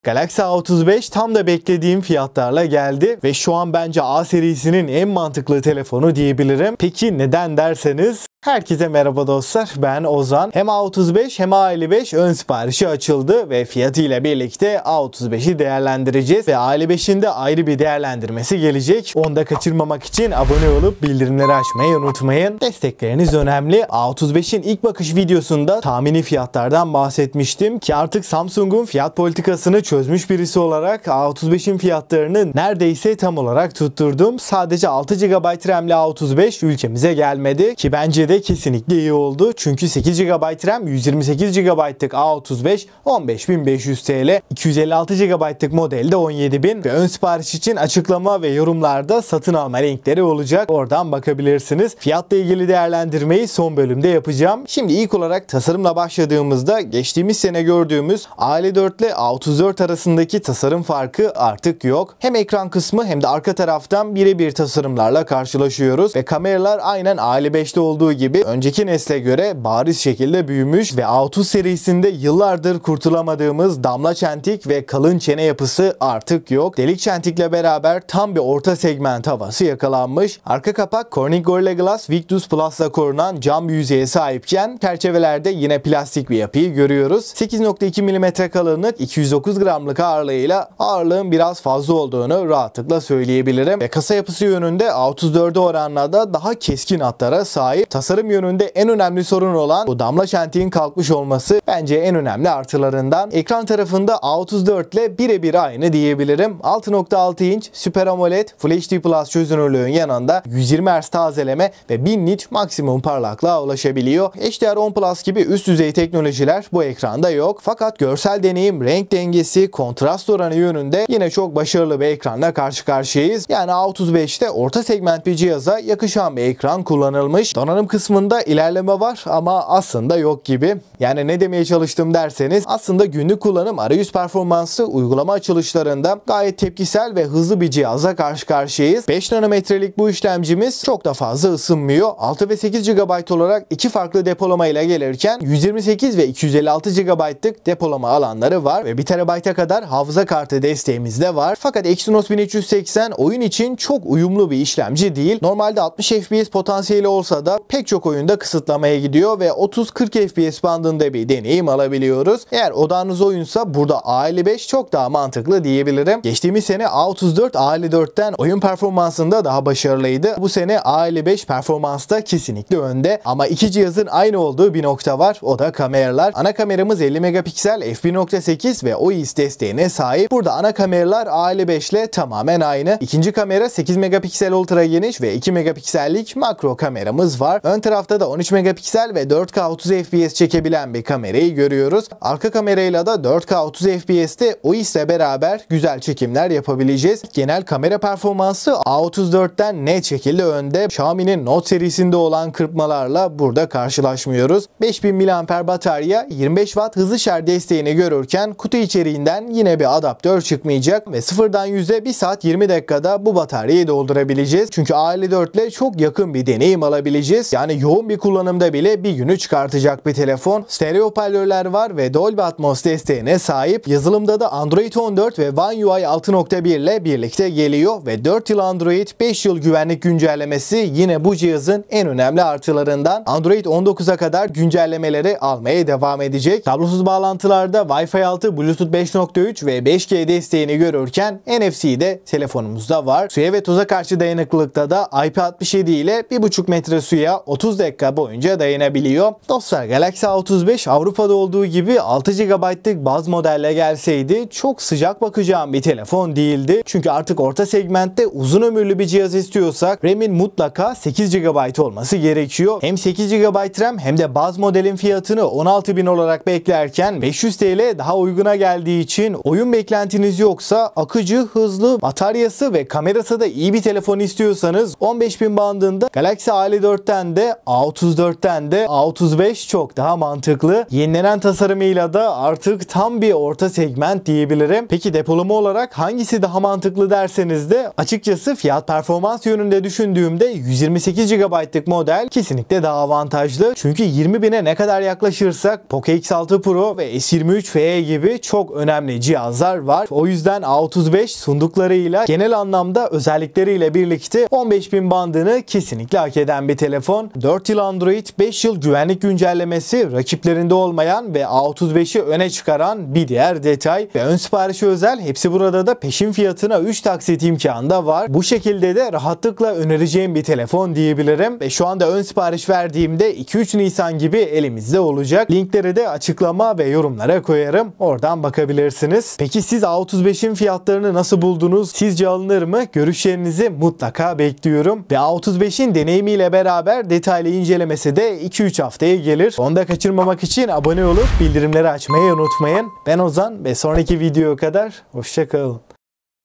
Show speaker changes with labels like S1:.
S1: Galaxy A35 tam da beklediğim fiyatlarla geldi ve şu an bence A serisinin en mantıklı telefonu diyebilirim. Peki neden derseniz, herkese merhaba dostlar, ben Ozan. Hem A35 hem A55 ön siparişi açıldı ve fiyatıyla birlikte A35'i değerlendireceğiz ve A55'in de ayrı bir değerlendirmesi gelecek. Onu da kaçırmamak için abone olup bildirimleri açmayı unutmayın. Destekleriniz önemli. A35'in ilk bakış videosunda tahmini fiyatlardan bahsetmiştim ki artık Samsung'un fiyat politikasını çözmüş birisi olarak A35'in fiyatlarını neredeyse tam olarak tutturdum. Sadece 6 GB RAM'li A35 ülkemize gelmedi ki bence de kesinlikle iyi oldu. Çünkü 8 GB RAM 128 GB'lık A35 15.500 TL, 256 GB'lık modelde 17.000 ve ön sipariş için açıklama ve yorumlarda satın alma linkleri olacak. Oradan bakabilirsiniz. Fiyatla ilgili değerlendirmeyi son bölümde yapacağım. Şimdi ilk olarak tasarımla başladığımızda geçtiğimiz sene gördüğümüz A54 ile A34 arasındaki tasarım farkı artık yok. Hem ekran kısmı hem de arka taraftan birebir tasarımlarla karşılaşıyoruz ve kameralar aynen A55'te olduğu gibi önceki nesle göre bariz şekilde büyümüş ve A30 serisinde yıllardır kurtulamadığımız damla çentik ve kalın çene yapısı artık yok. Delik çentikle beraber tam bir orta segment havası yakalanmış. Arka kapak Corning Gorilla Glass Victus Plus'la korunan cam bir yüzeye sahipken çerçevelerde yine plastik bir yapıyı görüyoruz. 8.2 mm kalınlık, 209 gramlık ağırlığıyla ağırlığın biraz fazla olduğunu rahatlıkla söyleyebilirim. Ve kasa yapısı yönünde A34'e oranla da daha keskin hatlara sahip. Tasarım yönünde en önemli sorun olan bu damla çentiğin kalkmış olması bence en önemli artılarından. Ekran tarafında A34 ile birebir aynı diyebilirim. 6.6 inç Super AMOLED Full HD Plus çözünürlüğün yanında 120 Hz tazeleme ve 1000 nit maksimum parlaklığa ulaşabiliyor. HDR10 Plus gibi üst düzey teknolojiler bu ekranda yok. Fakat görsel deneyim, renk dengesi, kontrast oranı yönünde yine çok başarılı bir ekranla karşı karşıyayız. Yani A35'te orta segment bir cihaza yakışan bir ekran kullanılmış. Donanım kısmında ilerleme var ama aslında yok gibi. Yani ne demeye çalıştım derseniz, aslında günlük kullanım arayüz performansı uygulama açılışlarında gayet tepkisel ve hızlı bir cihaza karşı karşıyayız. 5 nanometrelik bu işlemcimiz çok da fazla ısınmıyor. 6 ve 8 GB olarak iki farklı depolama ile gelirken 128 ve 256 GB'lık depolama alanları var ve 1 TB'a kadar hafıza kartı desteğimiz de var. Fakat Exynos 1380 oyun için çok uyumlu bir işlemci değil. Normalde 60 FPS potansiyeli olsa da pek çok oyunda kısıtlamaya gidiyor ve 30-40 FPS bandında bir deneyim alabiliyoruz. Eğer odağınız oyunsa burada A55 çok daha mantıklı diyebilirim. Geçtiğimiz sene A34 A54'ten oyun performansında daha başarılıydı. Bu sene A55 performansta kesinlikle önde ama iki cihazın aynı olduğu bir nokta var. O da kameralar. Ana kameramız 50 megapiksel f1.8 ve OIS desteğine sahip. Burada ana kameralar A55 ile tamamen aynı. İkinci kamera 8 megapiksel ultra geniş ve 2 megapiksellik makro kameramız var. Ön tarafta da 13 megapiksel ve 4K 30 FPS çekebilen bir kamerayı görüyoruz. Arka kamerayla da 4K 30 FPS'te OIS ile beraber güzel çekimler yapabileceğiz. Genel kamera performansı A34'ten net şekilde önde. Xiaomi'nin Note serisinde olan kırpmalarla burada karşılaşmıyoruz. 5000 mAh batarya, 25 Watt hızlı şarj desteğini görürken kutu içeriğinden yine bir adaptör çıkmayacak ve sıfırdan 100'e 1 saat 20 dakikada bu bataryayı doldurabileceğiz. Çünkü A54 ile çok yakın bir deneyim alabileceğiz. Yani yoğun bir kullanımda bile bir günü çıkartacak bir telefon. Stereo hoparlörler var ve Dolby Atmos desteğine sahip. Yazılımda da Android 14 ve One UI 6.1 ile birlikte geliyor ve 4 yıl Android, 5 yıl güvenlik güncellemesi yine bu cihazın en önemli artılarından. Android 19'a kadar güncellemeleri almaya devam edecek. Kablosuz bağlantılarda Wi-Fi 6, Bluetooth 5.3 ve 5G desteğini görürken NFC de telefonumuzda var. Suya ve toza karşı dayanıklılıkta da IP67 ile 1,5 metre suya 30 dakika boyunca dayanabiliyor. Dostlar, Galaxy A35 Avrupa'da olduğu gibi 6 GB'lık baz modelle gelseydi çok sıcak bakacağım bir telefon değildi. Çünkü artık orta segmentte uzun ömürlü bir cihaz istiyorsak RAM'in mutlaka 8 GB olması gerekiyor. Hem 8 GB RAM hem de baz modelin fiyatını 16.000 olarak beklerken 500 TL daha uyguna geldiği için oyun beklentiniz yoksa akıcı, hızlı, bataryası ve kamerası da iyi bir telefon istiyorsanız 15.000 bandında Galaxy A54'ten de ve A34'ten de A35 çok daha mantıklı. Yenilenen tasarımıyla da artık tam bir orta segment diyebilirim. Peki depolama olarak hangisi daha mantıklı derseniz de açıkçası fiyat performans yönünde düşündüğümde 128 GB'lık model kesinlikle daha avantajlı. Çünkü 20.000'e ne kadar yaklaşırsak Poco X6 Pro ve S23 FE gibi çok önemli cihazlar var. O yüzden A35 sunduklarıyla genel anlamda özellikleriyle birlikte 15.000 bandını kesinlikle hak eden bir telefon. 4 yıl Android, 5 yıl güvenlik güncellemesi rakiplerinde olmayan ve A35'i öne çıkaran bir diğer detay. Ve ön siparişi özel, hepsi burada da peşin fiyatına 3 taksit imkanı da var. Bu şekilde de rahatlıkla önereceğim bir telefon diyebilirim. Ve şu anda ön sipariş verdiğimde 2-3 Nisan gibi elimizde olacak. Linkleri de açıklama ve yorumlara koyarım. Oradan bakabilirsiniz. Peki siz A35'in fiyatlarını nasıl buldunuz? Sizce alınır mı? Görüşlerinizi mutlaka bekliyorum. Ve A35'in deneyimiyle beraber detaylı incelemesi de 2-3 haftaya gelir. Onu da kaçırmamak için abone olup bildirimleri açmayı unutmayın. Ben Ozan ve sonraki videoya kadar hoşça kalın.